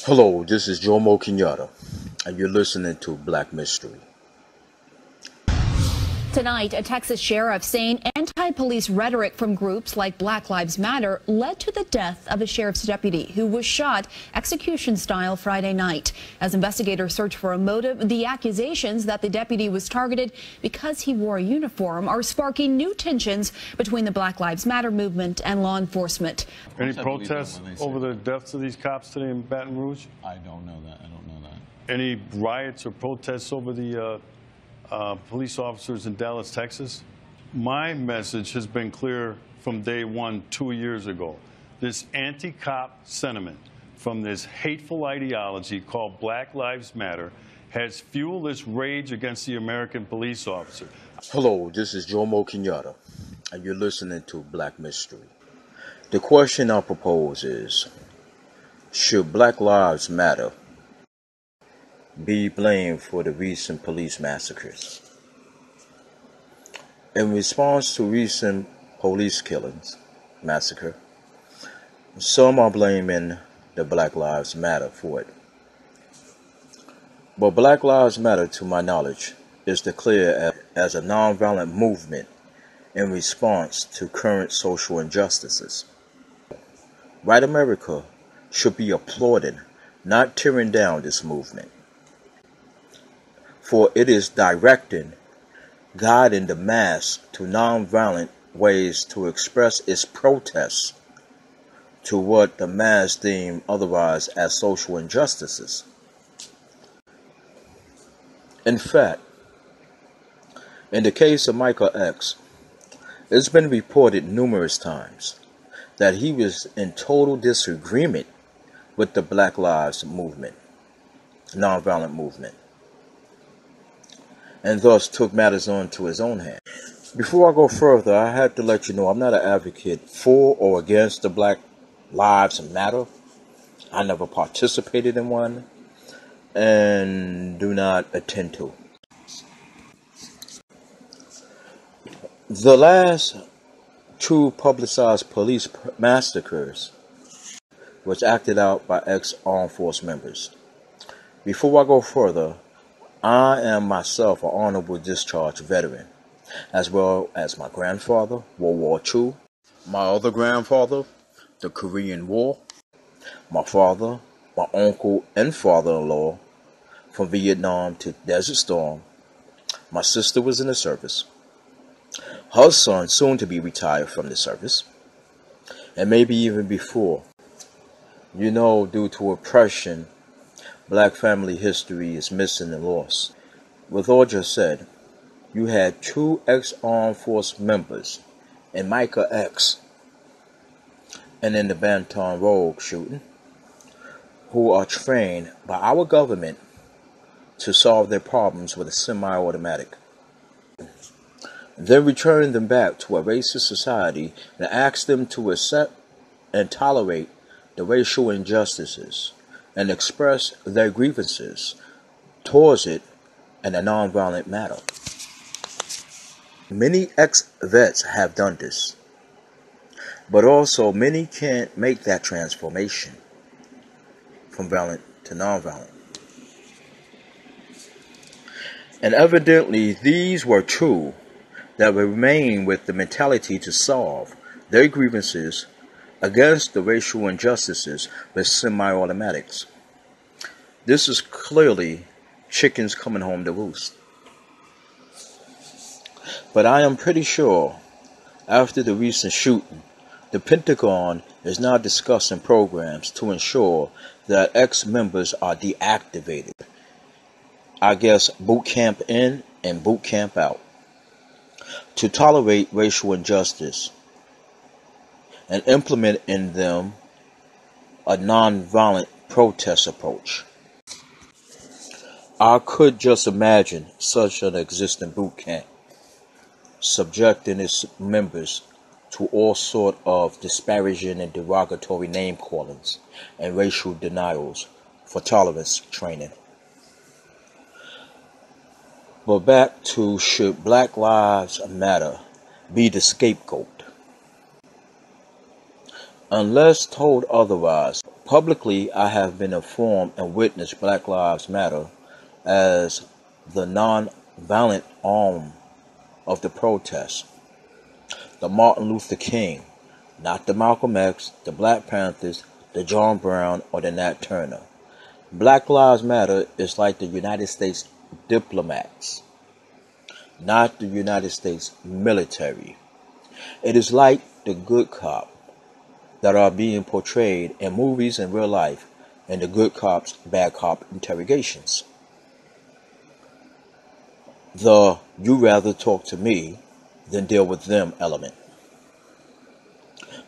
Hello, this is Jomo Kenyatta, and you're listening to Black Mystery. Tonight, a Texas sheriff saying anti-police rhetoric from groups like Black Lives Matter led to the death of a sheriff's deputy who was shot execution-style Friday night. As investigators search for a motive, the accusations that the deputy was targeted because he wore a uniform are sparking new tensions between the Black Lives Matter movement and law enforcement. Any protests over the deaths of these cops today in Baton Rouge? I don't know that. Any riots or protests over the police officers in Dallas, Texas? My message has been clear from day one 2 years ago. This anti-cop sentiment from this hateful ideology called Black Lives Matter has fueled this rage against the American police officer. Hello, this is Jomo Kenyatta, and you're listening to Black Mystery. The question I propose is, should Black Lives Matter be blamed for the recent police massacres? In response to recent police killings, massacre, some are blaming the Black Lives Matter for it. But Black Lives Matter, to my knowledge, is declared as a nonviolent movement in response to current social injustices. White America should be applauding, not tearing down this movement, for it is directing, guiding the mass to nonviolent ways to express its protests to what the mass deem otherwise as social injustices. In fact, in the case of Michael X, it's been reported numerous times that he was in total disagreement with the Black Lives movement, nonviolent movement, and thus took matters onto his own hand. Before I go further, I have to let you know I'm not an advocate for or against the Black Lives Matter. I never participated in one and do not attend to. The last two publicized police massacres was acted out by ex-armed force members. Before I go further, I am myself an honorable discharge veteran, as well as my grandfather, World War II, my other grandfather, the Korean War, my father, my uncle and father-in-law from Vietnam to Desert Storm. My sister was in the service. Her son soon to be retired from the service, and maybe even before. You know, due to oppression, Black family history is missing and lost. With all just said, you had two ex-armed force members in Micah X and in the Banton Rogue shooting who are trained by our government to solve their problems with a semi-automatic. Then return them back to a racist society and ask them to accept and tolerate the racial injustices and express their grievances towards it in a nonviolent manner. Many ex-vets have done this, but also many can't make that transformation from violent to nonviolent. And evidently these were true that remain with the mentality to solve their grievances against the racial injustices with semi-automatics. This is clearly chickens coming home to roost. But I am pretty sure after the recent shooting, the Pentagon is now discussing programs to ensure that ex-members are deactivated. I guess boot camp in and boot camp out, to tolerate racial injustice and implement in them a nonviolent protest approach. I could just imagine such an existing boot camp, subjecting its members to all sort of disparaging and derogatory name callings and racial denials for tolerance training. But back to, should Black Lives Matter be the scapegoat? Unless told otherwise, Publicly, I have been informed and witnessed Black Lives Matter as the non-violent arm of the protest. The Martin Luther King, not the Malcolm X, the Black Panthers, the John Brown, or the Nat Turner. Black Lives Matter is like the United States diplomats, not the United States military. It is like the good cop that are being portrayed in movies and real life and the good cops, bad cop interrogations. The you rather talk to me than deal with them element.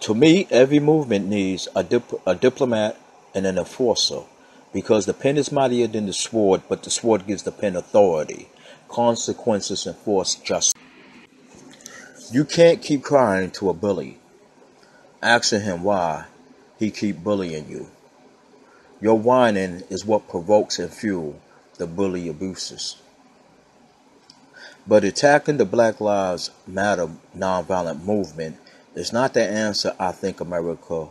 To me, every movement needs a diplomat and an enforcer, because the pen is mightier than the sword, but the sword gives the pen authority, consequences, and force justice. You can't keep crying to a bully, asking him why he keep bullying you. Your whining is what provokes and fuels the bully abuses. But attacking the Black Lives Matter nonviolent movement is not the answer I think America,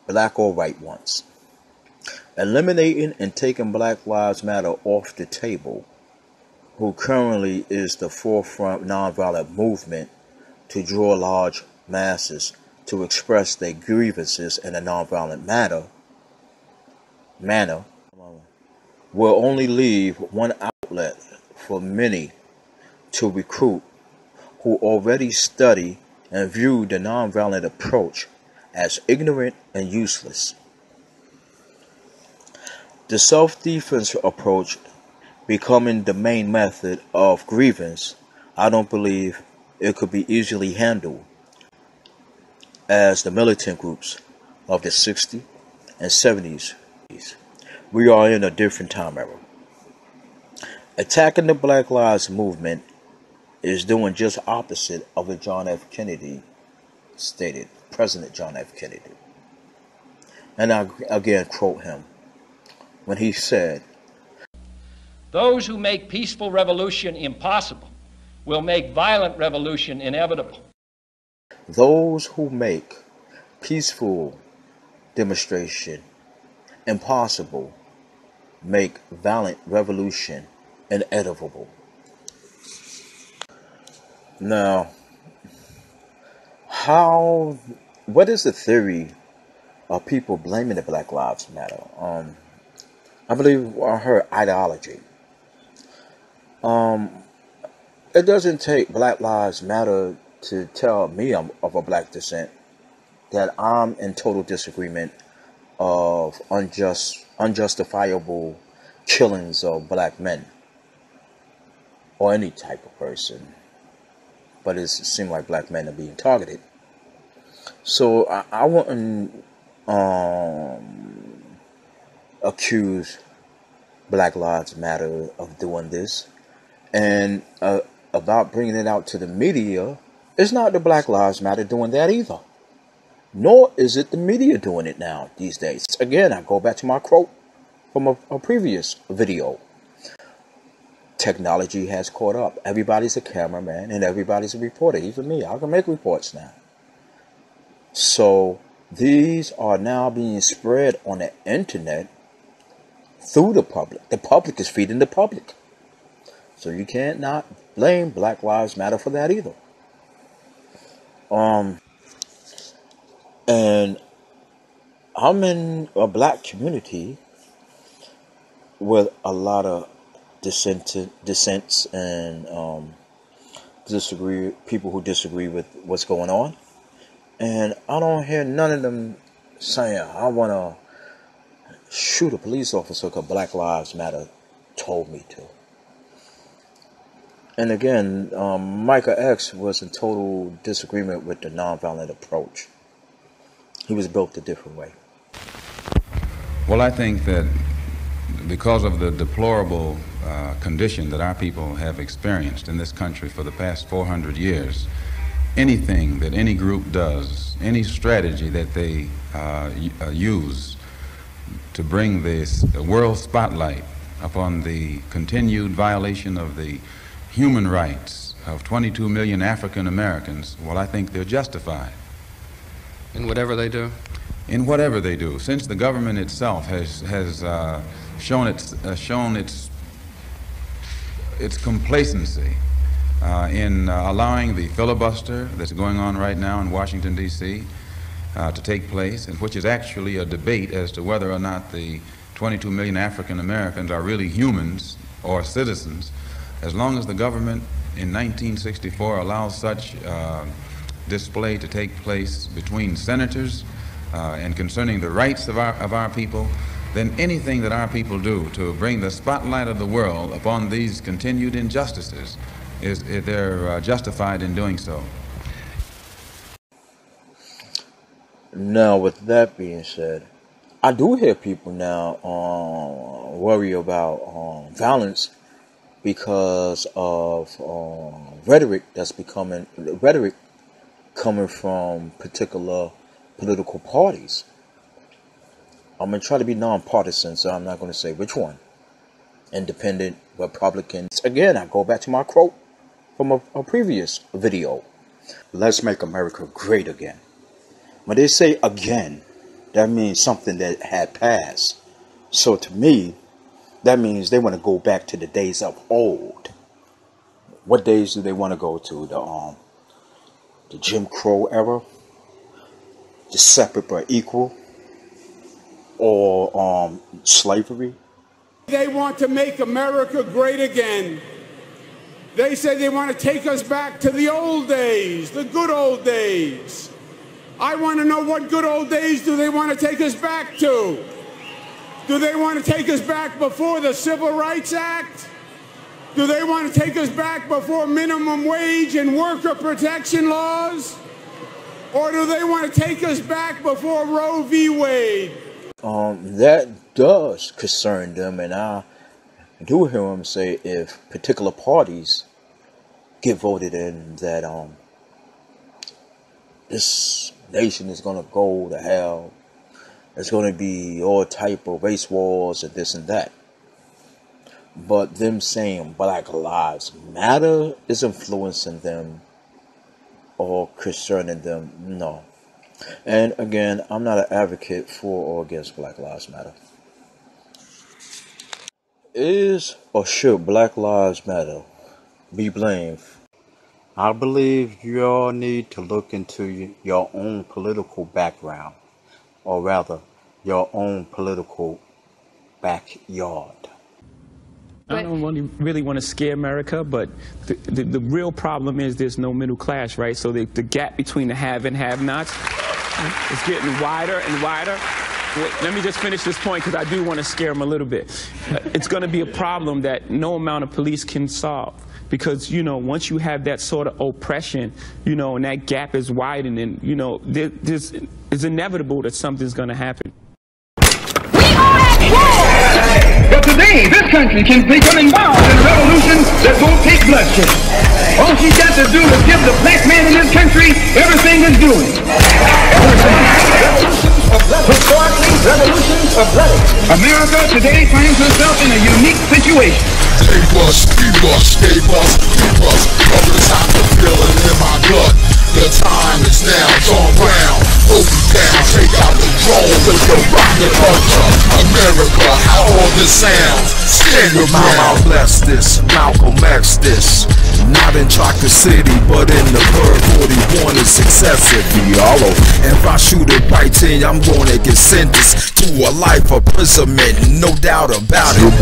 black or white, wants. Eliminating and taking Black Lives Matter off the table, who currently is the forefront nonviolent movement to draw large masses to express their grievances in a nonviolent manner, will only leave one outlet for many to recruit who already study and view the nonviolent approach as ignorant and useless. The self-defense approach becoming the main method of grievance, I don't believe it could be easily handled as the militant groups of the 60s and 70s. We are in a different time era. Attacking the Black Lives Movement is doing just opposite of what John F. Kennedy stated, President John F. Kennedy. And I again quote him when he said, "Those who make peaceful revolution impossible will make violent revolution inevitable." Those who make peaceful demonstration impossible make violent revolution inevitable. Now, what is the theory of people blaming the Black Lives Matter? I believe I heard ideology. It doesn't take Black Lives Matter to tell me I'm of a black descent that I'm in total disagreement of unjustifiable killings of black men or any type of person. But it seems like black men are being targeted. So I wouldn't accuse Black Lives Matter of doing this. And about bringing it out to the media, it's not the Black Lives Matter doing that either. Nor is it the media doing it now these days. Again, I go back to my quote from a previous video. Technology has caught up. Everybody's a cameraman and everybody's a reporter. Even me, I can make reports now. So these are now being spread on the internet through the public. The public is feeding the public. So you can't not blame Black Lives Matter for that either. And I'm in a black community with a lot of dissents and people who disagree with what's going on, and I don't hear none of them saying I want to shoot a police officer because Black Lives Matter told me to. And again, Michael X was in total disagreement with the nonviolent approach. He was built a different way. Well, I think that because of the deplorable condition that our people have experienced in this country for the past 400 years, anything that any group does, any strategy that they use to bring this world spotlight upon the continued violation of the human rights of 22 million African Americans, well, I think they're justified. In whatever they do? in whatever they do, since the government itself has shown its complacency in allowing the filibuster that's going on right now in Washington, D.C. To take place, and which is actually a debate as to whether or not the 22 million African Americans are really humans or citizens. As long as the government in 1964 allows such display to take place between senators and concerning the rights of our people, then anything that our people do to bring the spotlight of the world upon these continued injustices, they're justified in doing so. Now, with that being said, I do hear people now worry about violence because of rhetoric coming from particular political parties. I'm going to try to be nonpartisan, so I'm not going to say which one. Independent, Republicans. Again, I go back to my quote from a previous video. Let's make America great again. When they say again, that means something that had passed. So to me, that means they want to go back to the days of old. What days do they want to go to? The Jim Crow era? The separate but equal? Or slavery? They want to make America great again. They say they want to take us back to the old days, the good old days. I want to know, what good old days do they want to take us back to? Do they want to take us back before the Civil Rights Act? Do they want to take us back before minimum wage and worker protection laws? Or do they want to take us back before Roe v. Wade? That does concern them, and I do hear them say if particular parties get voted in, that this nation is going to go to hell. There's going to be all type of race wars and this and that. But them saying Black Lives Matter is influencing them or concerning them, no. And again, I'm not an advocate for or against Black Lives Matter. Is or should Black Lives Matter be blamed? I believe you all need to look into your own political background, or rather, your own political backyard. I don't really want to scare America, but the real problem is there's no middle class, right? So the gap between the have and have-nots is getting wider and wider. Let me just finish this point because I do want to scare them a little bit. It's going to be a problem that no amount of police can solve. Because, you know, once you have that sort of oppression, you know, and that gap is widening, you know, it's inevitable that something's going to happen. But today, this country can become involved in a revolution that won't take bloodshed. All she's got to do is give the black man in this country everything he's doing. Revolutions of blood. America today finds herself in a unique situation. They bust, we bust, they bust, we bust. All the time I feel it in my gut. The time is now, turn round, hold me down, take out the drone with the rocket culture. America, how all this sounds. Stand your mama bless this, Malcolm X this. Not in Chocolate City, but in the Bird 41 is excessive, y'all. If I shoot it right in, I'm gonna get sentenced to a life of imprisonment, no doubt about it.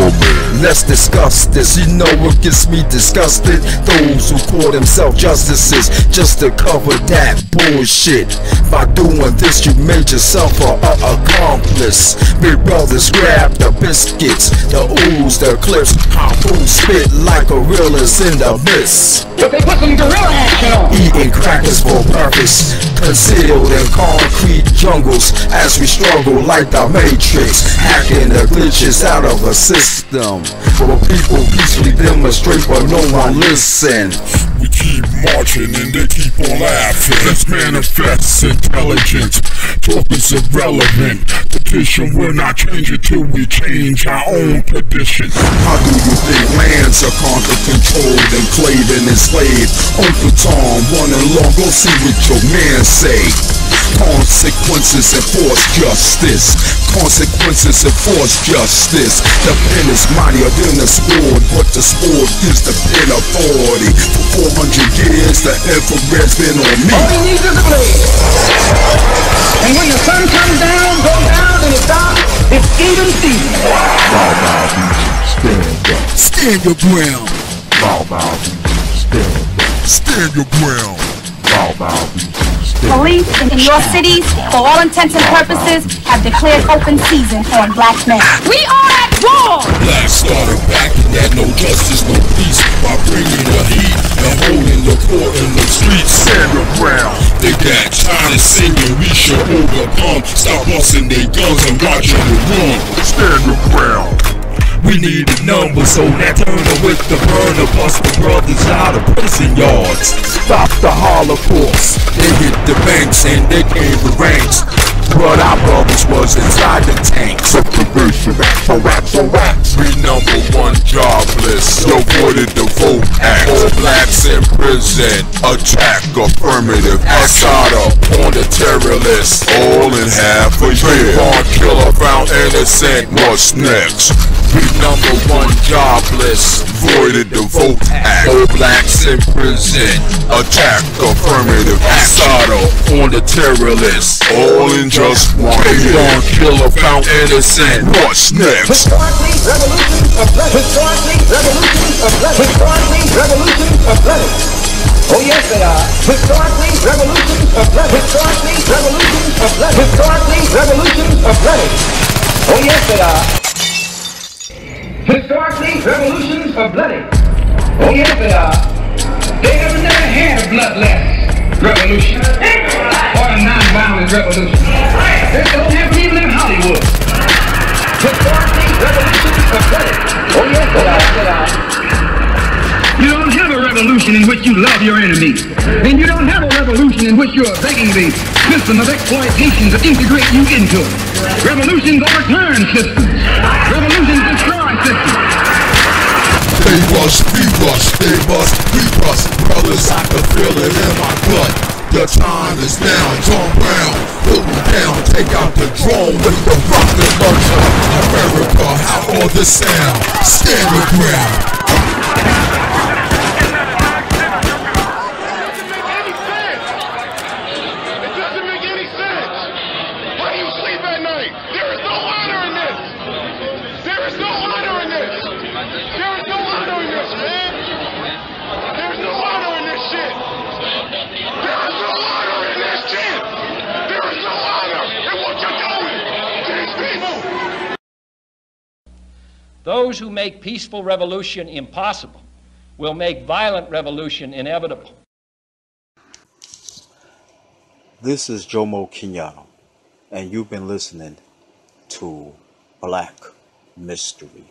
Let's discuss this. You know what gets me disgusted? Those who call themselves justices just to cover that bullshit. By doing this, you made yourself a accomplice. Big brothers grab the biscuits, the ooze, the clips, harpoon spit like gorillas in the mist. But they put some gorilla action on. Eating crackers for purpose, concealed in concrete jungles as we struggle like the Matrix, hacking the glitches out of a system. For people peacefully demonstrate, but no one listen. We keep marching and they keep on laughing. Let's manifest intelligence. Talk is irrelevant. Petition will not change it till we change our own condition. How do you think lands are conquered, controlled, enclaved and enslaved? Uncle Tom running long, go see what your man say. Consequences enforce justice. Consequences enforce justice. The pen is mightier than the sword, but the sword is the pen authority. For 400 years, the infrared's been on me. All he needs is a blade. And when the sun comes down, go down, and it's down, it's even season. Stand up. Stand your ground. Stand up. Stand your ground. Police in your cities, for all intents and purposes, have declared open season on black men. We are at war! Blacks started backing that no justice, no peace, by bringing the heat and holding the poor in the streets. Stand your ground. They got China singing, we should overcome. Stop busting their guns and watching the run. Stand your ground. We need a number, so that turner with the burner bust the brothers out of prison yards. Stop the Holocaust. They hit the banks and they came the ranks. But our brothers was inside the tanks. Separation, rats. We number one jobless. Avoided the Vote Act. All blacks in prison. Attack affirmative. Assata on the terror list. All in half a year. Trayvon killer found innocent. What's next? We number one jobless. Voided the Vote Act. All blacks in prison. Attack affirmative. Assata on the terror list. All in just one year. Trayvon killer found innocent. What's next? Historically, revolutions of blood. Historically, revolutions of blood. Historically, revolutions of blood. Oh yes, they are. Historically, revolutions of blood. Historically, revolutions of blood. Historically, revolutions of blood. Oh yes, they are. Historically, revolutions are bloody. Oh yes, they are. They have never had a bloodless revolution or a non-violent revolution. This don't happen even in Hollywood. Historically, revolutions are bloody. Oh yes, they are. You don't have a revolution in which you love your enemy. And you don't have a revolution in which you are begging the system of exploitation to integrate you into it. Revolutions overturn systems. Revolutions destroy systems. They rush, we rush, they bust, we bust. Brothers, I can feel it in my gut. The time is now, turn round, put me down, take out the drone with the rocket launcher. America, how all this sound? Stand the ground. Those who make peaceful revolution impossible will make violent revolution inevitable. This is Jomo Kenyatta, and you've been listening to Black Mystery.